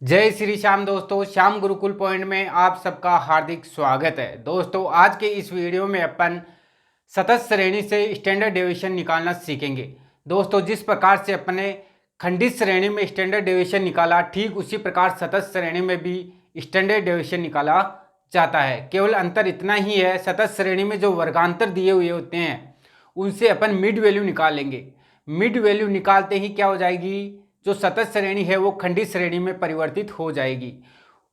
जय श्री श्याम दोस्तों, श्याम गुरुकुल पॉइंट में आप सबका हार्दिक स्वागत है। दोस्तों आज के इस वीडियो में अपन सतत श्रेणी से स्टैंडर्ड डेविएशन निकालना सीखेंगे। दोस्तों जिस प्रकार से अपने खंडित श्रेणी में स्टैंडर्ड डेविएशन निकाला, ठीक उसी प्रकार सतत श्रेणी में भी स्टैंडर्ड डेविएशन निकाला जाता है। केवल अंतर इतना ही है, सतत श्रेणी में जो वर्गांतर दिए हुए होते हैं उनसे अपन मिड वैल्यू निकाल लेंगे। मिड वैल्यू निकालते ही क्या हो जाएगी, जो सतत श्रेणी है वो खंडित श्रेणी में परिवर्तित हो जाएगी।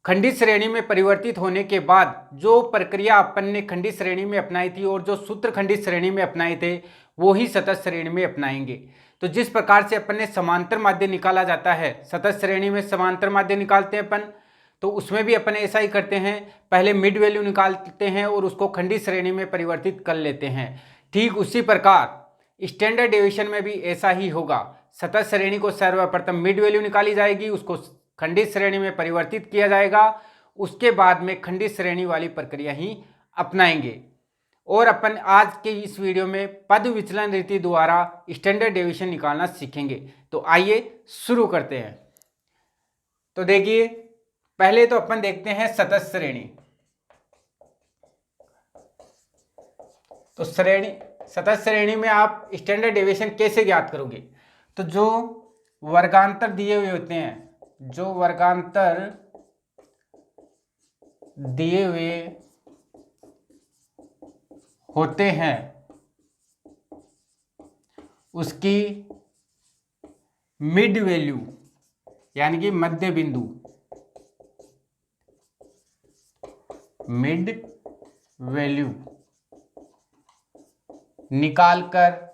खंडित श्रेणी में परिवर्तित होने के बाद जो प्रक्रिया अपन ने खंडित श्रेणी में अपनाई थी और जो सूत्र खंडित श्रेणी में अपनाए थे वो ही सतत श्रेणी में अपनाएंगे। तो जिस प्रकार से अपन ने समांतर माध्य निकाला जाता है, सतत श्रेणी में समांतर माध्य निकालते हैं अपन, तो उसमें भी अपन ऐसा ही करते हैं। पहले मिड वैल्यू निकालते हैं और उसको खंडित श्रेणी में परिवर्तित कर लेते हैं। ठीक उसी प्रकार स्टैंडर्ड डेविएशन में भी ऐसा ही होगा। सतत श्रेणी को सर्वप्रथम मिड वैल्यू निकाली जाएगी, उसको खंडित श्रेणी में परिवर्तित किया जाएगा, उसके बाद में खंडित श्रेणी वाली प्रक्रिया ही अपनाएंगे। और अपन आज के इस वीडियो में पद विचलन रीति द्वारा स्टैंडर्ड डेविएशन निकालना सीखेंगे। तो आइए शुरू करते हैं। तो देखिए, पहले तो अपन देखते हैं सतत श्रेणी। तो सतत श्रेणी में आप स्टैंडर्ड डेविएशन कैसे ज्ञात करोगे? तो जो वर्गांतर दिए हुए होते हैं, जो वर्गांतर दिए हुए होते हैं उसकी मिड वैल्यू यानी कि मध्य बिंदु, मिड वैल्यू निकालकर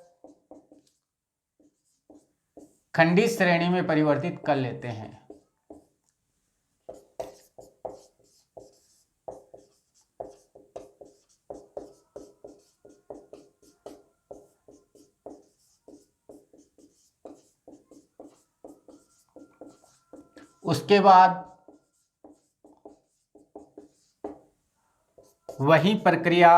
खंडित श्रेणी में परिवर्तित कर लेते हैं। उसके बाद वही प्रक्रिया,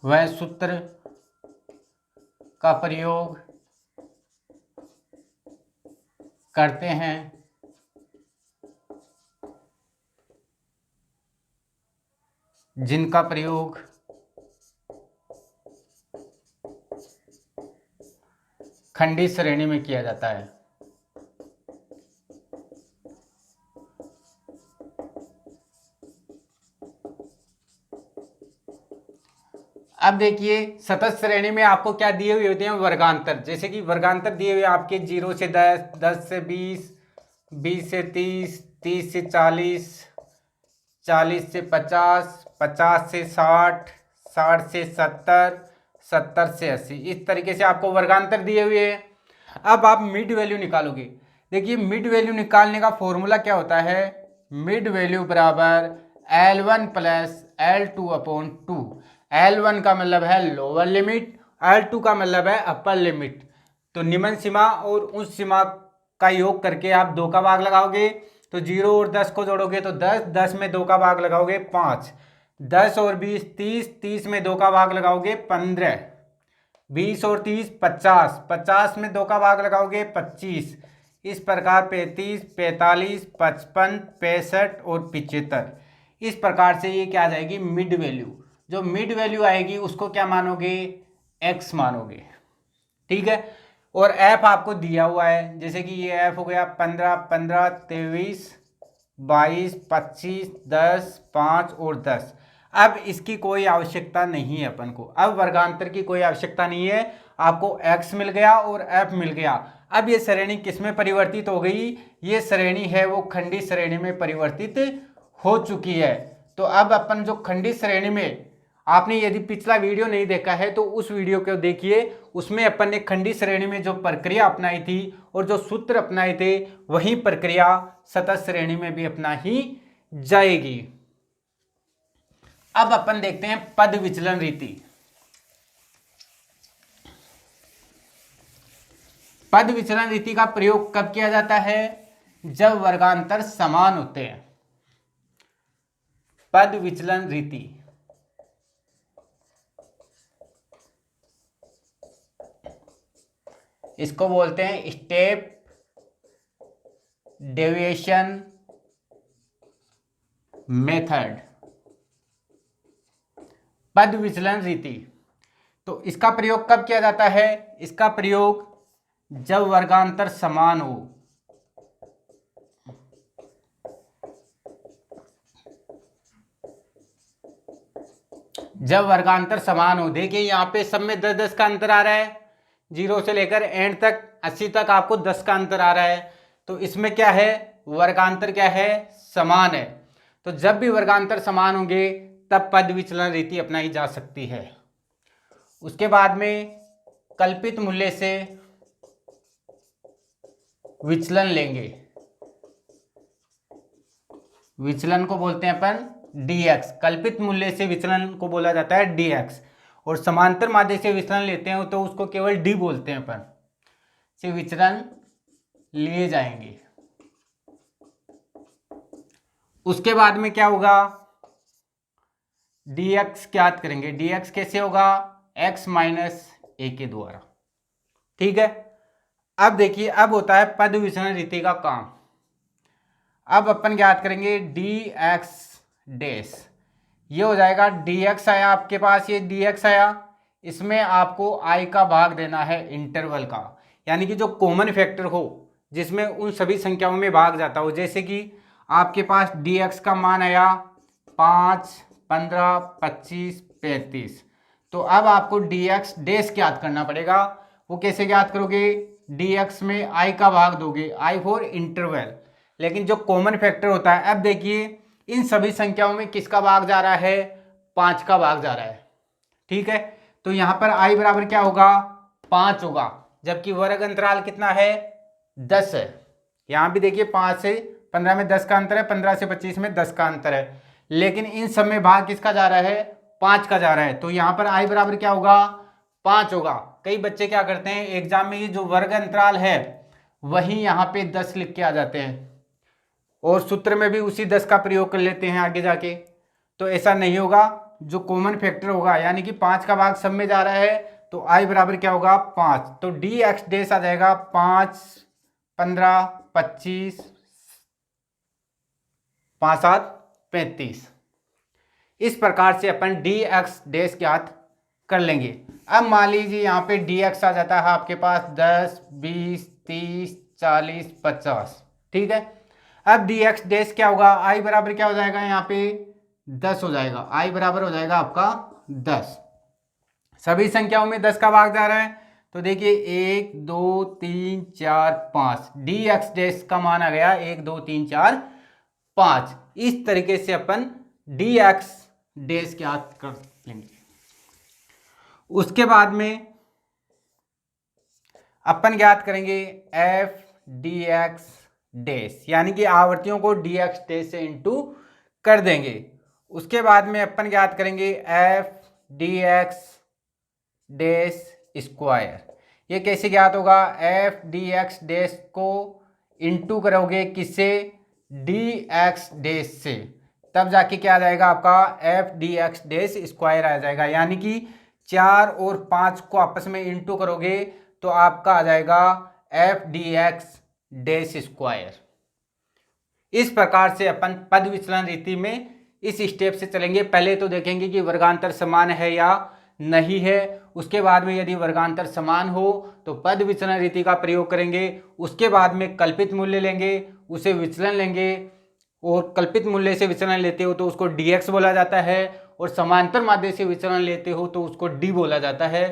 वह सूत्र का प्रयोग करते हैं जिनका प्रयोग खंडित श्रेणी में किया जाता है। अब देखिए, सतत श्रेणी में आपको क्या दिए हुए होते हैं? वर्गांतर। जैसे कि वर्गांतर दिए हुए आपके 0 से 10, 10 से 20, 20 से 30, 30 से 40, 40 से 50, 50 से 60, 60 से 70, 70 से 80। इस तरीके से आपको वर्गांतर दिए हुए हैं। अब आप मिड वैल्यू निकालोगे। देखिए, मिड वैल्यू निकालने का फॉर्मूला क्या होता है? मिड वैल्यू बराबर L1 plus L2 upon 2। L1 का मतलब है लोअर लिमिट, L2 का मतलब है अपर लिमिट। तो निम्न सीमा और उस सीमा का योग करके आप 2 का भाग लगाओगे, तो 0 और 10 को जोड़ोगे तो 10, 10 में 2 का भाग लगाओगे 5, 10 और 20 30, 30 में 2 का भाग लगाओगे 15, 20 और 30 50, 50 में 2 का भाग लगाओगे 25। इस प्रकार 35, 45, 55, 65 और 75। इस प्रकार से ये क्या आ जाएगी? Mid value. जो मिड वैल्यू आएगी उसको क्या मानोगे? x मानोगे। ठीक है। और f आपको दिया हुआ है, जैसे कि ये f हो गया 15, 15, 23, 22, 25, 10, 5 और 10। अब इसकी कोई आवश्यकता नहीं है अपन को। अब वर्गांतर की कोई आवश्यकता नहीं है, आपको x मिल गया और f मिल गया। अब ये श्रेणी किस में परिवर्तित हो गई? ये श्रेणी है वो खंडित श्रेणी में परिवर्तित हो चुकी है। तो अब अपन जो खंडित श्रेणी में, आपने यदि पिछला वीडियो नहीं देखा है तो उस वीडियो को देखिए, उसमें अपन ने खंडित श्रेणी में जो प्रक्रिया अपनाई थी और जो सूत्र अपनाए थे वही प्रक्रिया सतत श्रेणी में भी अपना ही जाएगी। अब अपन देखते हैं पद विचलन रीति। पद विचलन रीति का प्रयोग कब किया जाता है? जब वर्गांतर समान होते हैं। पद विचलन रीति इसको बोलते हैं स्टेप डेविएशन मेथड, पद विचलन रीति। तो इसका प्रयोग कब किया जाता है? इसका प्रयोग जब वर्गांतर समान हो। जब वर्गांतर समान हो, देखिए यहाँ पे सब में 10-10 का अंतर आ रहा है, 0 से लेकर एंड तक 80 तक आपको 10 का अंतर आ रहा है। तो इसमें क्या है? वर्गांतर क्या है? समान है। तो जब भी वर्गांतर समान होंगे तब पद विचलन रीति अपनाई जा सकती है। उसके बाद में कल्पित मूल्य से विचलन लेंगे, विचलन को बोलते हैं अपन dx। कल्पित मूल्य से विचलन को बोला जाता है dx, और समांतर माध्य से विचलन लेते हैं तो उसको केवल d बोलते हैं अपन। से विचलन लिए जाएंगे। उसके बाद में क्या होगा? dx ज्ञात करेंगे। dx कैसे होगा? x माइनस a के द्वारा। ठीक है। अब देखिए, अब होता है पद विचलन रीति का काम। अब अपन ज्ञात करेंगे dx डैश। ये हो जाएगा dx आया आपके पास, ये dx आया, इसमें आपको i का भाग देना है इंटरवल का, यानी कि जो कॉमन फैक्टर हो जिसमें उन सभी संख्याओं में भाग जाता हो। जैसे कि आपके पास dx का मान आया 5, 15, 25, 35। तो अब आपको dx डैश ज्ञात करना पड़ेगा। वो कैसे ज्ञात करोगे? dx में i का भाग दोगे, i फॉर इंटरवल। लेकिन जो कॉमन फैक्टर होता है, अब देखिए इन सभी संख्याओं में किसका भाग जा रहा है? 5 का भाग जा रहा है। ठीक है। तो यहाँ पर i बराबर क्या होगा? 5 होगा, जबकि वर्ग अंतराल कितना है? 10 है। यहाँ भी देखिए 5 से 15 में 10 का अंतर है, 15 से 25 में 10 का अंतर है, लेकिन इन सब में भाग किसका जा रहा है? 5 का जा रहा है। तो यहाँ पर i बराबर क्या होगा? 5 होगा। कई बच्चे क्या करते हैं एग्जाम में, ये जो वर्ग अंतराल है वही यहाँ पे 10 लिख के आ जाते हैं, और सूत्र में भी उसी 10 का प्रयोग कर लेते हैं आगे जाके। तो ऐसा नहीं होगा। जो कॉमन फैक्टर होगा, यानी कि 5 का भाग सब में जा रहा है, तो i बराबर क्या होगा? 5। तो dx डैश आ जाएगा 5, 15, 25, 5, 7, 35। इस प्रकार से अपन dx डैश ज्ञात कर लेंगे। अब मान लीजिए यहाँ पे dx आ जाता है आपके पास 10, 20, 30, 40, 50। ठीक है। अब dx डैश क्या होगा? i बराबर क्या हो जाएगा? यहाँ पे 10 हो जाएगा। i बराबर हो जाएगा आपका 10। सभी संख्याओं में 10 का भाग जा रहा है, तो देखिए 1, 2, 3, 4, 5। dx डैश का मान आ गया 1, 2, 3, 4, 5। इस तरीके से अपन dx डैश ज्ञात कर लेंगे। उसके बाद में अपन ज्ञात करेंगे f dx डैश, यानी कि आवर्तियों को dx डैश से इंटू कर देंगे। उसके बाद में अपन ज्ञात करेंगे f dx डैश स्क्वायर। ये कैसे ज्ञात होगा? f dx डैश को इंटू करोगे किससे? dx डैश से, तब जाके क्या आ जाएगा आपका? f dx डैश स्क्वायर आ जाएगा। यानी कि 4 और 5 को आपस में इंटू करोगे तो आपका आ जाएगा f dx डैश स्क्वायर। इस प्रकार से अपन पद विचलन रीति में इस स्टेप से चलेंगे। पहले तो देखेंगे कि वर्गांतर समान है या नहीं है। उसके बाद में यदि वर्गांतर समान हो तो पद विचलन रीति का प्रयोग करेंगे। उसके बाद में कल्पित मूल्य लेंगे, उसे विचलन लेंगे, और कल्पित मूल्य से विचलन लेते हो तो उसको dx बोला जाता है, और समांतर माध्य से विचलन लेते हो तो उसको d बोला जाता है।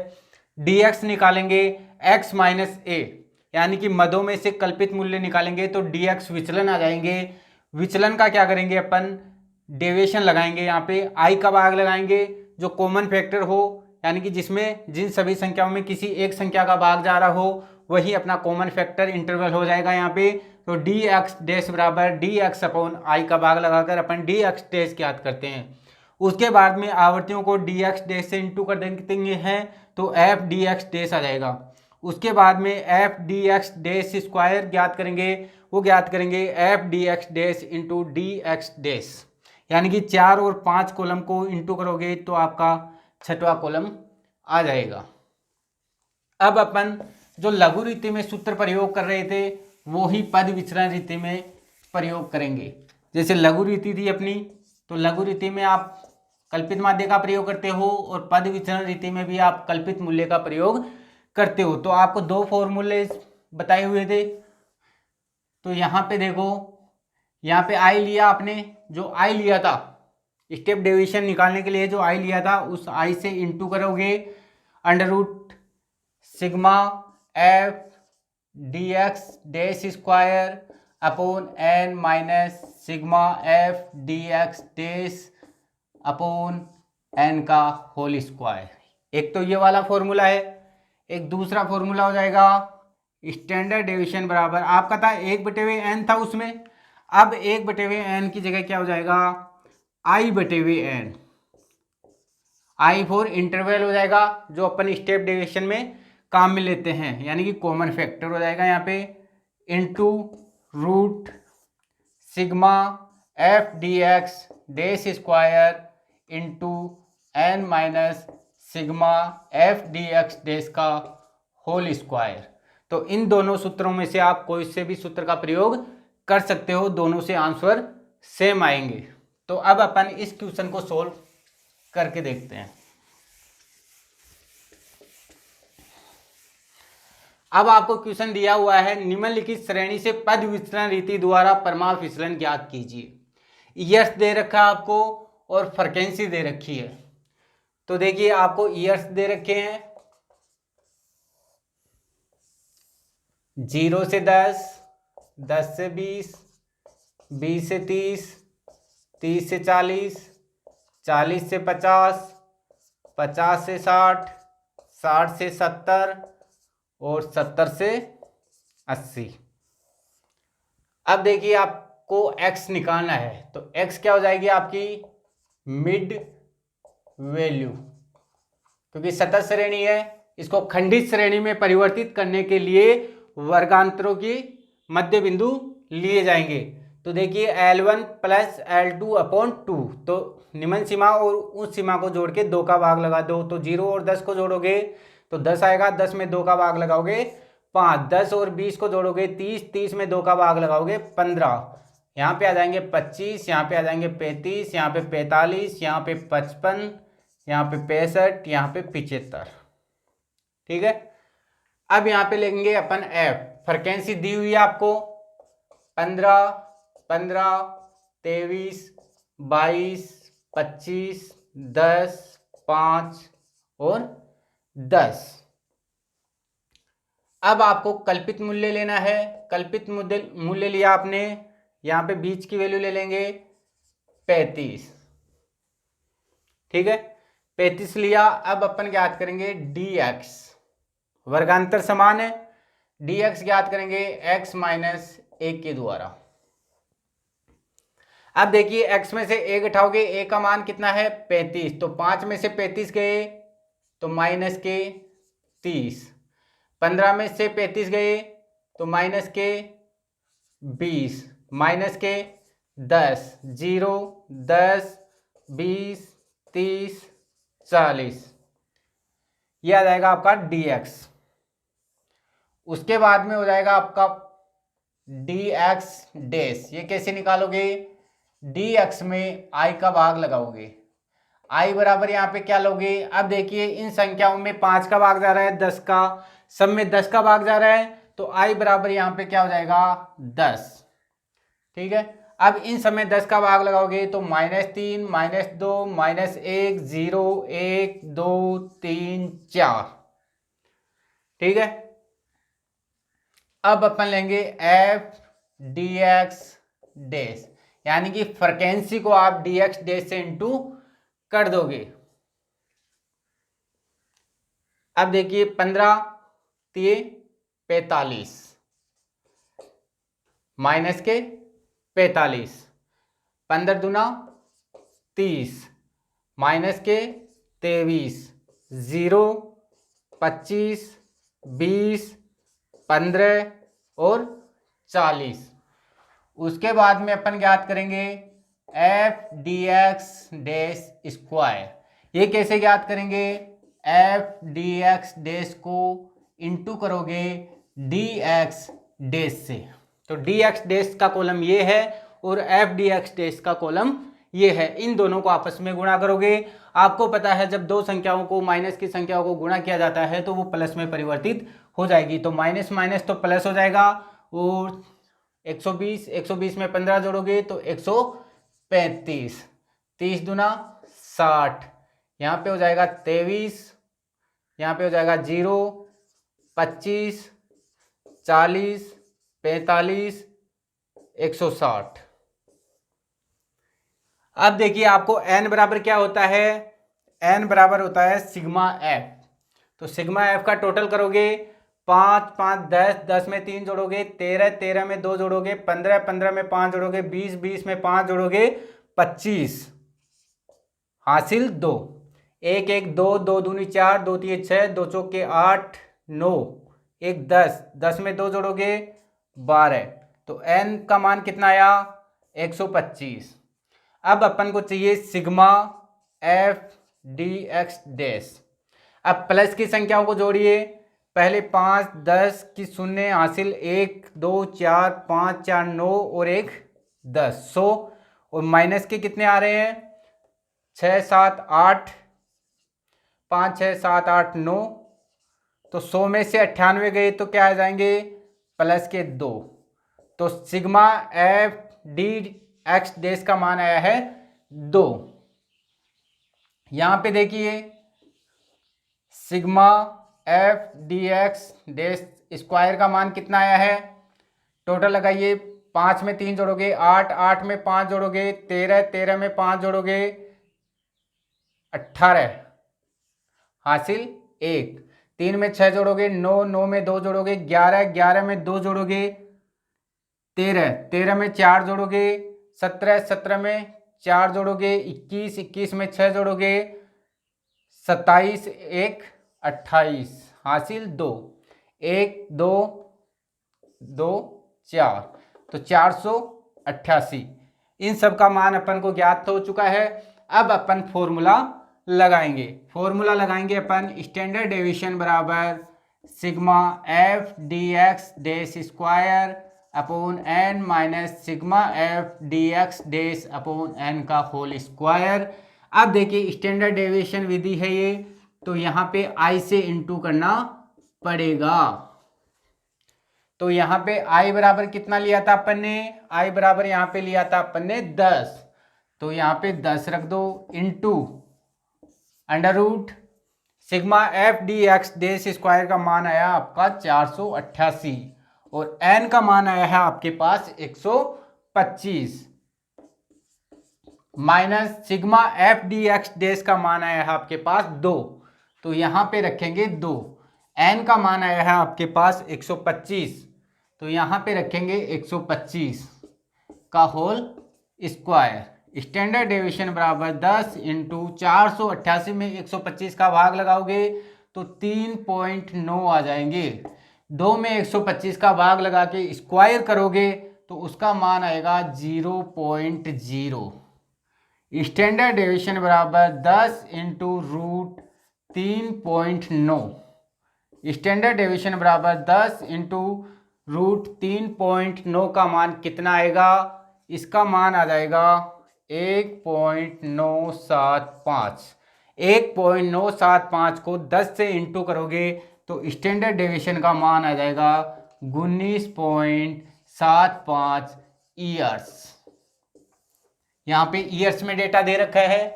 dx निकालेंगे x माइनस a, यानी कि मदों में से कल्पित मूल्य निकालेंगे तो dx विचलन आ जाएंगे। विचलन का क्या करेंगे अपन? डेविएशन लगाएंगे। यहाँ पे i का भाग लगाएंगे जो कॉमन फैक्टर हो, यानी कि जिसमें जिन सभी संख्याओं में किसी एक संख्या का भाग जा रहा हो वही अपना कॉमन फैक्टर इंटरवल हो जाएगा यहाँ पे। तो dx डैश बराबर dx अपॉन i का भाग लगाकर अपन dx डैश ज्ञात करते हैं। उसके बाद में आवर्तियों को dx डैश से इंटू कर देंगे हैं तो f dx डैश आ जाएगा। उसके बाद में f dx डैश स्क्वायर ज्ञात करेंगे, वो ज्ञात करेंगे f dx dash into dx dash, यानी कि 4 और 5 कॉलम को इंटू करोगे तो आपका 6वां कॉलम आ जाएगा। अब अपन जो लघु रीति में सूत्र प्रयोग कर रहे थे वो ही पद विचरण रीति में प्रयोग करेंगे। जैसे लघु रीति थी अपनी, तो लघु रीति में आप कल्पित माध्य का प्रयोग करते हो और पद विचरण रीति में भी आप कल्पित मूल्य का प्रयोग करते हो। तो आपको दो फॉर्मूले बताए हुए थे। तो यहाँ पे देखो, यहाँ पे आई लिया आपने, जो आई लिया था स्टेप डेविएशन निकालने के लिए, जो आई लिया था उस आई से इंटू करोगे under root sigma F D X dash square upon N minus sigma F D X dash upon N का होल स्क्वायर। एक तो ये वाला फॉर्मूला है। एक दूसरा फॉर्मूला हो जाएगा स्टैंडर्ड डेविएशन बराबर, आपका था 1/n था उसमें, अब 1/n की जगह क्या हो जाएगा i/n। आई फॉर इंटरवल हो जाएगा, जो अपन स्टेप डेविएशन में काम में लेते हैं, यानी कि कॉमन फैक्टर हो जाएगा यहाँ पे, into root sigma F D X dash square into N minus sigma F D X dash का होल स्क्वायर। तो इन दोनों सूत्रों में से आप कोई से भी सूत्र का प्रयोग कर सकते हो, दोनों से आंसर सेम आएंगे। तो अब अपन इस क्वेश्चन को सोल्व करके देखते हैं। अब आपको क्वेश्चन दिया हुआ है, निम्नलिखित श्रेणी से पद विचलन रीति द्वारा परमाणु विचलन ज्ञात कीजिए। ईयर्स दे रखा है आपको और फ्रीक्वेंसी दे रखी है। तो देखिए आपको ईयर्स दे रखे हैं 0 से 10, 10 से 20, 20 से 30, 30 से 40, 40 से 50, 50 से 60, 60 से 70 और 70 से 80। अब देखिए आपको x निकालना है, तो x क्या हो जाएगी आपकी मिड वैल्यू, क्योंकि सतत श्रेणी है, इसको खंडित श्रेणी में परिवर्तित करने के लिए वर्गांतरों की मध्य बिंदु लिए जाएंगे। तो देखिए L1 प्लस L2 अपॉन 2, तो निम्न सीमा और उस सीमा को जोड़ के 2 का भाग लगा दो, तो 0 और 10 को जोड़ोगे तो 10 आएगा, 10 में 2 का भाग लगाओगे 5, 10 और 20 को जोड़ोगे 30, 30 में 2 का भाग लगाओगे 15, यहाँ पे आ जाएंगे 25, यहाँ पे आ जाएंगे 35, यहाँ पे 45, यहाँ पे 55, यहाँ पे 65, यहाँ पे 75। ठीक है, अब यहाँ पे लेंगे अपन एफ। फ्रीक्वेंसी दी हुई है आपको 15, 15, 23, 22, 25, 10, 5 और 10। अब आपको कल्पित मूल्य लेना है। कल्पित मूल्य लिया आपने, यहाँ पे बीच की वैल्यू ले लेंगे 35। ठीक है, 35 लिया। अब अपन ज्ञात करेंगे dx, वर्गांतर समान है, dx ज्ञात करेंगे x माइनस 1 के द्वारा। अब देखिए x में से 1 उठाओगे, a का मान कितना है 35, तो 5 में से 35 गए तो माइनस के 30, 15 में से 35 गए तो माइनस के 20, माइनस के 10, 0, 10, 20, 30, 40, यह आ जाएगा आपका dx। उसके बाद में हो जाएगा आपका dx डैश। ये कैसे निकालोगे, dx में i का भाग लगाओगे, i बराबर यहाँ पे क्या लोगे। अब देखिए इन संख्याओं में 5 का भाग जा रहा है, 10 का, सब में 10 का भाग जा रहा है, तो i बराबर यहाँ पे क्या हो जाएगा 10। ठीक है, अब इन सब में 10 का भाग लगाओगे तो -3, -2, -1, 0, 1, 2, 3, 4। ठीक है, अब अपन लेंगे f dx डैश, यानी कि फ्रीक्वेंसी को आप dx डैश से इंटू कर दोगे। अब देखिए 15 3 45 माइनस के 45, 15 दूना 30, माइनस के 23, 0, 25, 20, 15 और 40। उसके बाद में अपन ज्ञात करेंगे f dx डैश स्क्वायर। ये कैसे ज्ञात करेंगे, f dx डैश को इंटू करोगे dx डैश से। तो डी एक्स डैश का कॉलम ये है और एफ डी एक्स डैश का कॉलम ये है। इन दोनों को आपस में गुणा करोगे, आपको पता है जब दो संख्याओं को, माइनस की संख्याओं को गुणा किया जाता है तो वो प्लस में परिवर्तित हो जाएगी। तो माइनस माइनस तो प्लस हो जाएगा और 120 में 15 जोड़ोगे तो 135, 30 दूना 60, यहाँ पे हो जाएगा 23, यहाँ पे हो जाएगा 0, 25, 40, 45, 160। अब देखिए आपको n बराबर क्या होता है, n बराबर होता है सिग्मा एफ। तो सिग्मा एफ का टोटल करोगे 5 5 10, 10 में 3 जोड़ोगे 13, 13 में 2 जोड़ोगे 15, 15 में 5 जोड़ोगे 20, 20 में 5 जोड़ोगे 25, हासिल 2, 1 1 2, 2 दूनी 4, 2 3 6, 2 चौके 8, 9, 1 10, 10 में 2 जोड़ोगे 12। तो n का मान कितना आया 125। अब अपन को चाहिए sigma F D X dash. अब प्लस की संख्याओं को जोड़िए, पहले 5 10 की शून्य हासिल 1 2 4 5 4 9 और 1 10, 100। और माइनस के कितने आ रहे हैं 6 7 8, 5 6 7 8 9। तो 100 में से 98 गए तो क्या आ जाएंगे प्लस के 2। तो sigma F D X dash का मान आया है 2। यहां पे देखिए sigma F D X dash square का मान कितना आया है, टोटल लगाइए, 5 में 3 जोड़ोगे 8, 8 में 5 जोड़ोगे 13, 13 में 5 जोड़ोगे 18, हासिल 1, 3 में 6 जोड़ोगे 9, 9 में 2 जोड़ोगे 11, 11 में 2 जोड़ोगे 13, 13 में 4 जोड़ोगे 17, 17 में 4 जोड़ोगे 21, 21 में 6 जोड़ोगे 27, 1 28, हासिल 2, 1 2 2 4, तो 488। इन सब का मान अपन को ज्ञात हो चुका है। अब अपन फॉर्मूला लगाएंगे। फॉर्मूला लगाएंगे अपन स्टैंडर्ड डेविएशन बराबर sigma F D X dash square upon N minus sigma F D X dash upon N का होल स्क्वायर। अब देखिए स्टैंडर्ड डेविएशन विधि है ये, तो यहाँ पे आई से इंटू करना पड़ेगा। तो यहाँ पे आई बराबर कितना लिया था अपन ने, आई बराबर यहाँ पे लिया था अपन ने 10। तो यहाँ पे 10 रख दो into under root sigma F D X dash square का मान आया आपका 488 और एन का मान आया है आपके पास 125 minus sigma F D X dash का मान आया है आपके पास 2। तो यहां पे रखेंगे 2। एन का मान आया है आपके पास 125, तो यहां पे रखेंगे 125 का होल स्क्वायर। स्टैंडर्ड डेविएशन बराबर 10 इंटू 488 में 125 का भाग लगाओगे तो 3.9 आ जाएंगे। 2 में 125 का भाग लगा के स्क्वायर करोगे तो उसका मान आएगा 0.0। स्टैंडर्ड डेविएशन बराबर 10 इंटू रूट 3.9। स्टैंडर्ड डेविएशन बराबर 10 इंटू रूट 3.9 का मान कितना आएगा, इसका मान आ जाएगा 1.975। 1.975 को 10 से इंटू करोगे तो स्टैंडर्ड डेविएशन का मान आ जाएगा 19.75 ईयर्स। यहाँ पे ईयर्स में डेटा दे रखा है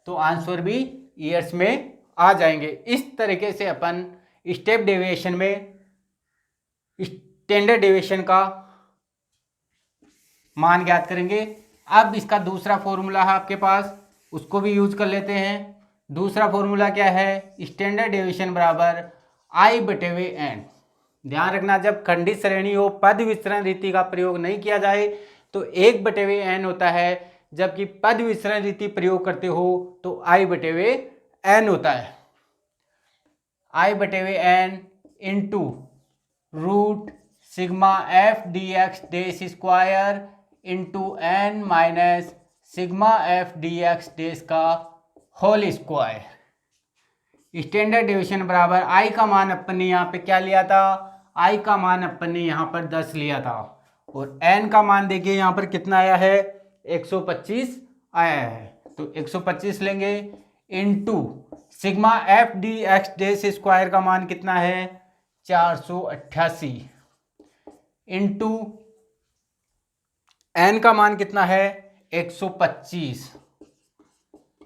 तो आंसर भी ईयर्स में आ जाएंगे। इस तरीके से अपन स्टेप डेविएशन में स्टैंडर्ड डेविएशन का मान ज्ञात करेंगे। अब इसका दूसरा फॉर्मूला है आपके पास, उसको भी यूज कर लेते हैं। दूसरा फॉर्मूला क्या है, स्टैंडर्ड डेविएशन बराबर आई बटे वे एन। ध्यान रखना जब खंडित श्रेणी हो पद वितरण रीति का प्रयोग नहीं किया जाए तो 1 बटे वे एन होता है, जबकि पद वितरण रीति प्रयोग करते हो तो आई बटे वे एन होता है। आई बटे वे N into root sigma F D X dash square into N minus sigma F D X dash का होल स्क्वायर। स्टैंडर्ड डेविएशन बराबर आई का मान अपन ने यहाँ पे क्या लिया था, आई का मान अपन ने यहाँ पर 10 लिया था और एन का मान देखिए यहाँ पर कितना आया है 125 आया है। तो 125 लेंगे into sigma F D X dash square का मान कितना है 488 इनटू एन का मान कितना है 125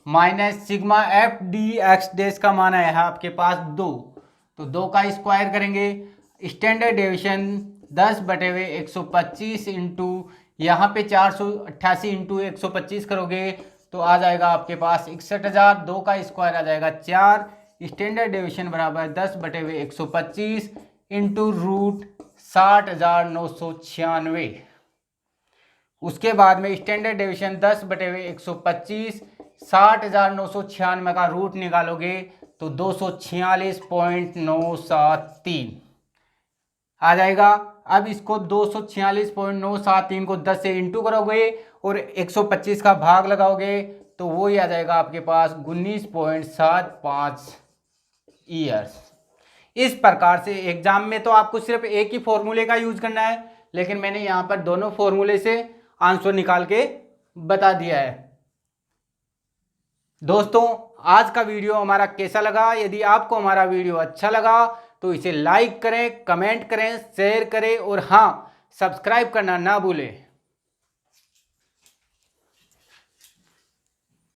minus sigma F D X dash का मान आया है आपके पास 2, तो 2 का स्क्वायर करेंगे। स्टैंडर्ड डेविएशन 10/125 इंटू यहाँ पे 488 इंटू 125 करोगे तो आ जाएगा आपके पास 61,000। 2 का स्क्वायर आ जाएगा 4। स्टैंडर्ड डेविएशन बराबर 10/125 इंटू रूट 60,996। उसके बाद में स्टैंडर्ड डेविएशन 10/125 60,996 का रूट निकालोगे तो 246.973 आ जाएगा। अब इसको 246.973 को 10 से इंटू करोगे और 125 का भाग लगाओगे तो वो ही आ जाएगा आपके पास 19.75 ईयर्स। इस प्रकार से एग्जाम में तो आपको सिर्फ एक ही फॉर्मूले का यूज करना है, लेकिन मैंने यहाँ पर दोनों फॉर्मूले से आंसर निकाल के बता दिया है। दोस्तों आज का वीडियो हमारा कैसा लगा? यदि आपको हमारा वीडियो अच्छा लगा तो इसे लाइक करें, कमेंट करें, शेयर करें और हाँ, सब्सक्राइब करना ना भूलें।